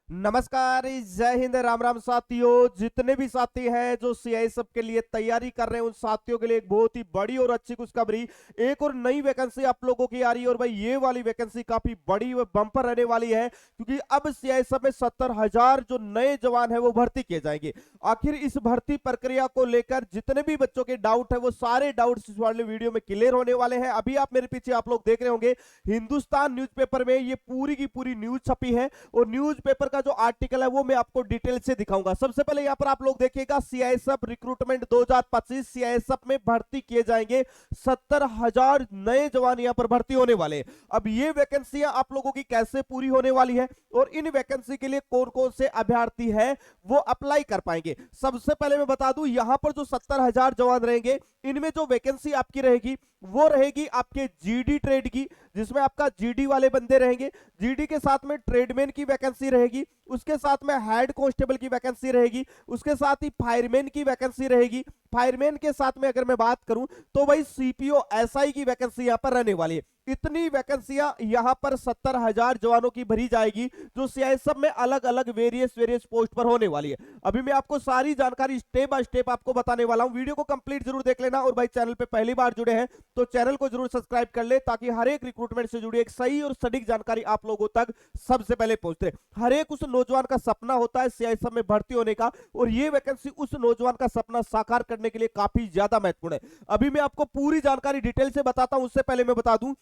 नमस्कार, जय हिंद, राम राम साथियों। जितने भी साथी हैं जो सीआईएसएफ के लिए तैयारी कर रहे हैं उन साथियों के लिए एक बहुत ही बड़ी और अच्छी खुशखबरी। एक और नई वैकेंसी आप लोगों की आ रही है और भाई ये वाली वैकेंसी काफी बड़ी व बम्पर रहने वाली है, क्योंकि अब सीआईएसएफ में 70,000 जो नए जवान है वो भर्ती किए जाएंगे। आखिर इस भर्ती प्रक्रिया को लेकर जितने भी बच्चों के डाउट है वो सारे डाउट इस वाले वीडियो में क्लियर होने वाले हैं। अभी आप मेरे पीछे आप लोग देख रहे होंगे हिंदुस्तान न्यूज़पेपर में ये पूरी की पूरी न्यूज छपी है और न्यूज़पेपर का जो आर्टिकल है वो मैं आपको डिटेल से दिखाऊंगा। सबसे पहले यहां पर आप लोग देखिएगा, सीआईएसएफ रिक्रूटमेंट 2025 सीआईएसएफ में भर्ती किए जाएंगे 70,000 नए जवान यहां पर भर्ती होने वाले। अब ये वैकेंसियां आप लोगों की कैसे पूरी होने वाली है और इन वैकेंसी के लिए कौन कौन से अभ्यर्थी है वो अप्लाई कर पाएंगे। सबसे पहले मैं बता दूं, यहां पर जो 70,000 जवान रहेंगे इनमें जो वैकेंसी आपकी रहेगी वो रहेगी आपके जीडी ट्रेड की, जिसमें आपका जीडी वाले बंदे रहेंगे। जीडी के साथ में ट्रेडमैन की वैकेंसी रहेगी, उसके साथ में हेड कांस्टेबल की वैकेंसी रहेगी, उसके साथ ही फायरमैन की वैकेंसी रहेगी। फायरमैन के साथ में अगर मैं बात करूं तो भाई सीपीओ एसआई की वैकेंसी यहां पर रहने वाली है। इतनी वैकेंसियां यहां पर 70,000 जवानों की भरी जाएगी जो सीआईएसएफ में अलग अलग वेरियस पोस्ट पर होने वाली है। अभी मैं आपको सारी जानकारी स्टेप बाय स्टेप आपको बताने वाला हूं। वीडियो को कंप्लीट जरूर देख लेना और भाई चैनल पे पहली बार जुड़े हैं तो चैनल को जरूर सब्सक्राइब कर ले, ताकि हर एक रिक्रूटमेंट से जुड़ी एक सही और सटीक जानकारी आप लोगों तक सबसे पहले पहुंचते। हर एक उस नौजवान का सपना होता है सीआईएसएफ में भर्ती होने का, और ये वैकेंसी उस नौजवान का सपना साकार करने के लिए काफी ज्यादा महत्वपूर्ण है। अभी मैं आपको पूरी जानकारी डिटेल से बताता हूं, उससे पहले मैं बता दूं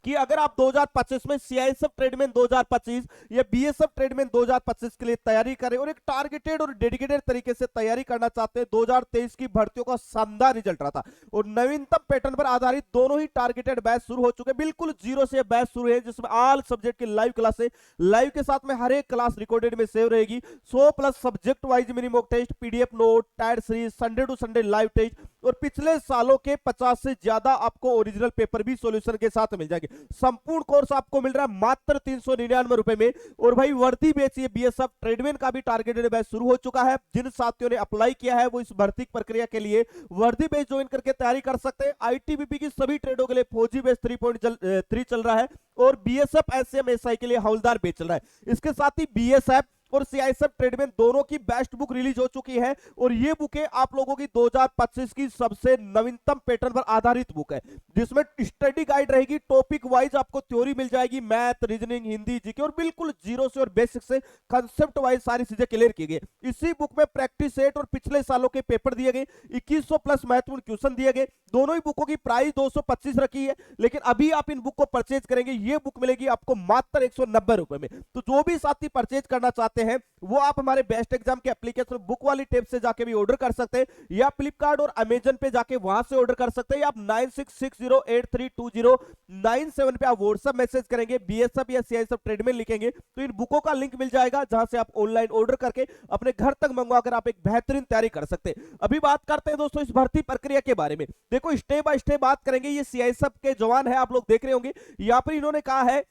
कि अगर आप 2025 में सीआईएसएफ ट्रेडमैन 2025 या बीएसएफ ट्रेडमैन 2025 के लिए तैयारी करें और एक टारगेटेड और डेडिकेटेड तरीके से तैयारी करना चाहते हैं, 2023 की भर्तियों का शानदार रिजल्ट रहा था और नवीनतम पैटर्न पर आधारित दोनों ही टारगेटेड बैच शुरू हो चुके, बिल्कुल जीरो से बैच शुरू है, जिसमें ऑल सब्जेक्ट की लाइव क्लास है। लाइव के साथ में हर एक क्लास रिकॉर्डेड में सेव रहेगी। 100+ subject wise mini mock test, PDF note, tier series, Sunday to Sunday live test और पिछले सालों के 50 से ज्यादा आपको ओरिजिनल पेपर भी सॉल्यूशन के साथ मिल जाएंगे। संपूर्ण कोर्स आपको मिल रहा है मात्र 399 रुपए में। और भाई वर्दी बेच, ये बीएसएफ ट्रेडमैन का भी टारगेटेड बैच शुरू हो चुका है। जिन साथियों ने अप्लाई किया है वो इस भर्ती प्रक्रिया के लिए वर्दी बेच ज्वाइन करके तैयारी कर सकते हैं। आईटीबीपी की सभी ट्रेडों के लिए फौजी बेच 3.3 चल रहा है और बीएसएफ एसएम एसआई के लिए हवलदार बेच चल रहा है। इसके साथ ही बीएसएफ और सीआईएसएफ ट्रेडमैन दोनों की बेस्ट बुक रिलीज हो चुकी है और ये बुकें आप लोगों की 2025 की सबसे नवीनतम पैटर्न पर आधारित बुक है, जिसमें स्टडी गाइड रहेगी। टॉपिक वाइज आपको थ्योरी मिल जाएगी, मैथ, रीजनिंग, हिंदी, जीके और बिल्कुल जीरो से और बेसिक से कंसेप्ट वाइज सारी चीजें क्लियर की गई। इसी बुक में प्रैक्टिस सेट और पिछले सालों के पेपर दिए गए, 2100+ महत्वपूर्ण क्वेश्चन दिए गए। दोनों ही बुकों की प्राइस 225 रखी है, लेकिन अभी आप इन बुक को परचेज करेंगे ये बुक मिलेगी आपको मात्र 190 रुपए में। तो जो भी साथी परचेज करना चाहते हैं वो आप हमारे बेस्ट एग्जाम के एप्लीकेशन बुक वाली टेप से जाके भी ऑर्डर कर सकते हैं, या फ्लिपकार्ट और अमेजन पे जाके वहां से ऑर्डर कर सकते हैं, या आप 9660832097 पे आप व्हाट्सएप मैसेज करेंगे, बीएसएफ या सीआईएसएफ ट्रेडमैन लिखेंगे तो इन बुकों का लिंक मिल जाएगा, जहां से आप ऑनलाइन ऑर्डर करके अपने घर तक मंगवाकर आप एक बेहतरीन तैयारी कर सकते हैं। अभी बात करते हैं दोस्तों इस भर्ती प्रक्रिया के बारे में। देखो स्टेप बाय स्टेप बात करेंगे। ये सीआईएसएफ के जवान है, आप लोग देख रहे होंगे यहां पर इन्होंने कहा है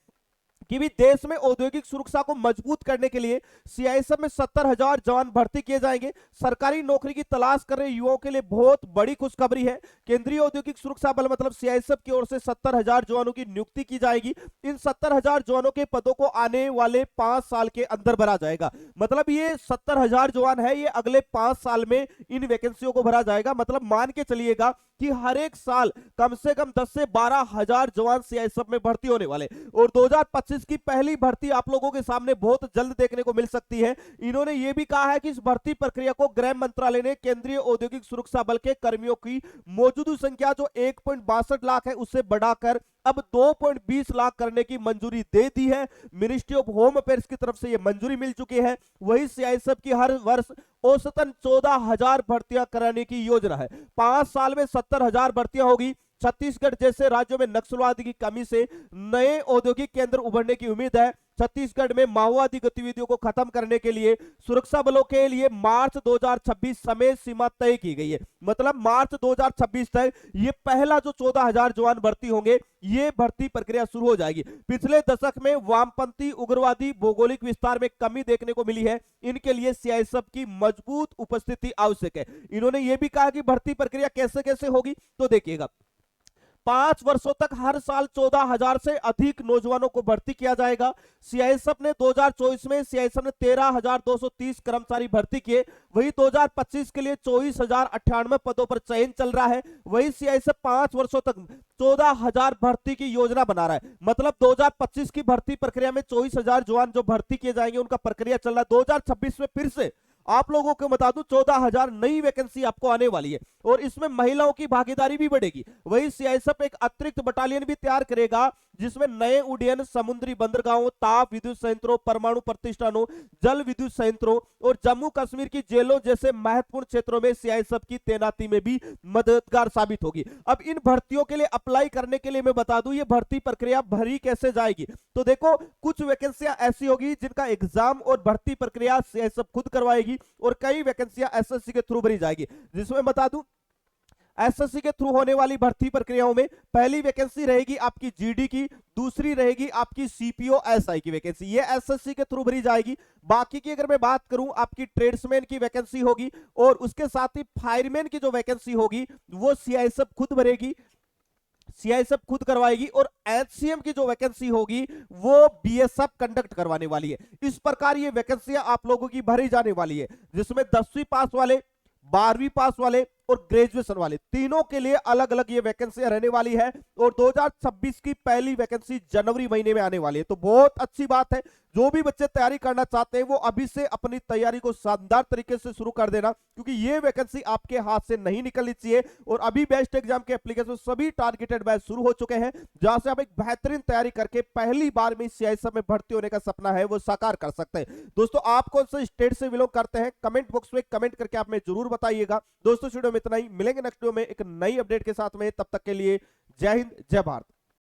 कि भी देश में औद्योगिक सुरक्षा को मजबूत करने के लिए सीआईएसएफ में 70,000 जवान भर्ती किए जाएंगे। सरकारी नौकरी की तलाश कर रहे युवाओं के लिए बहुत बड़ी खुशखबरी है। केंद्रीय औद्योगिक सुरक्षा बल मतलब सीआईएसएफ की ओर से 70,000 जवानों की नियुक्ति की जाएगी। इन 70,000 जवानों के पदों को आने वाले 5 साल के अंदर भरा जाएगा। मतलब ये 70,000 जवान है, ये अगले 5 साल में इन वैकेंसियों को भरा जाएगा। मतलब मान के चलिएगा कि हर एक साल कम से कम 10 से 12,000 जवान सीआईएसएफ में भर्ती होने वाले और 2025 की पहली भर्ती आप लोगों के सामने बहुत जल्द देखने को मिल सकती है। इन्होंने यह भी कहा है कि इस भर्ती प्रक्रिया को गृह मंत्रालय ने केंद्रीय औद्योगिक सुरक्षा बल के कर्मियों की मौजूदा संख्या जो 1.62 लाख है उससे बढ़ाकर अब 2.20 लाख करने की मंजूरी दे दी है। मिनिस्ट्री ऑफ होम अफेयर्स की तरफ से यह मंजूरी मिल चुकी है। वही सीआईएसएफ की हर वर्ष औसतन 14,000 भर्तियां कराने की योजना है। 5 साल में 70,000 भर्तियां होगी। छत्तीसगढ़ जैसे राज्यों में नक्सलवादी की कमी से नए औद्योगिक केंद्र उभरने की उम्मीद है। छत्तीसगढ़ में माओवादी गतिविधियों को खत्म करने के लिए सुरक्षा बलों के लिए मार्च 2026 समय सीमा तय की गई है। मतलब मार्च 2026 तक ये पहला जो 14,000 जवान भर्ती होंगे ये भर्ती प्रक्रिया शुरू हो जाएगी। पिछले दशक में वामपंथी उग्रवादी भौगोलिक विस्तार में कमी देखने को मिली है। इनके लिए सीआईएसएफ की मजबूत उपस्थिति आवश्यक है। इन्होंने ये भी कहा कि भर्ती प्रक्रिया कैसे कैसे होगी, तो देखिएगा 5 वर्षों तक हर साल 14,000 से अधिक नौजवानों को भर्ती किया जाएगा। सीआईएसएफ ने 2024 में सीआईएसएफ ने 13,230 कर्मचारी भर्ती किए, वही 2025 के लिए 24,098 पदों पर चयन चल रहा है। वही सीआईएसएफ 5 वर्षों तक 14,000 भर्ती की योजना बना रहा है। मतलब 2025 की भर्ती प्रक्रिया में 24,000 जवान जो भर्ती किए जाएंगे उनका प्रक्रिया चल रहा है। 2026 में फिर से आप लोगों को बता दूं 14,000 नई वैकेंसी आपको आने वाली है और इसमें महिलाओं की भागीदारी भी बढ़ेगी। वही सीआईएसएफ एक अतिरिक्त बटालियन भी तैयार करेगा जिसमें नए उड्डयन, समुद्री बंदरगाहों, ताप विद्युत संयंत्रों, परमाणु प्रतिष्ठानों, जल विद्युत संयंत्रों और जम्मू कश्मीर की जेलों जैसे महत्वपूर्ण क्षेत्रों में सीआईएसएफ की तैनाती में भी मददगार साबित होगी। अब इन भर्तियों के लिए अप्लाई करने के लिए मैं बता दूं ये भर्ती प्रक्रिया भरी कैसे जाएगी। तो देखो कुछ वैकेंसियां ऐसी होगी जिनका एग्जाम और भर्ती प्रक्रिया सीआईएसएफ खुद करवाएगी और कई वैकेंसियां एसएससी के थ्रू भरी जाएगी। जिसमें बता दूं एसएससी के थ्रू होने वाली भर्ती प्रक्रियाओं में पहली वैकेंसी रहेगी आपकी जीडी की, दूसरी रहेगी आपकी सीपीओ एसआई की वैकेंसी, ये एसएससी के थ्रू भरी जाएगी। बाकी की अगर मैं बात करूं आपकी ट्रेड्समैन की वैकेंसी होगी और उसके साथ ही फायरमैन की जो वैकेंसी होगी वो सीआईएसएफ खुद भरेगी, सीआईएसएफ खुद करवाएगी और एचसीएम की जो वैकेंसी होगी वो बीएसएफ कंडक्ट करवाने वाली है। इस प्रकार ये वैकेंसियां आप लोगों की भरी जाने वाली है जिसमें 10वीं पास वाले, 12वीं पास वाले और ग्रेजुएशन वाले तीनों के लिए अलग अलग ये वैकेंसियां रहने वाली है और 2026 की पहली वैकेंसी जनवरी महीने में आने वाली है। तो बहुत अच्छी बात है, जो भी बच्चे तैयारी करना चाहते हैं वो अभी से अपनी तैयारी को शानदार तरीके से शुरू कर देना क्योंकि ये वैकेंसी आपके हाथ से नहीं निकलनी चाहिए। और अभी बेस्ट एग्जाम के एप्लीकेशन सभी टारगेटेड बैच शुरू हो चुके हैं जहां से आप एक बेहतरीन तैयारी करके पहली बार में सीआईएसएफ में भर्ती होने का सपना है वो साकार कर सकते हैं। दोस्तों आप कौन से स्टेट से बिलोंग करते हैं कमेंट बॉक्स में कमेंट करके आप में जरूर बताइएगा। दोस्तों वीडियो में इतना ही, मिलेंगे नेक्स्ट वीडियो में एक नई अपडेट के साथ में, तब तक के लिए जय हिंद जय भारत।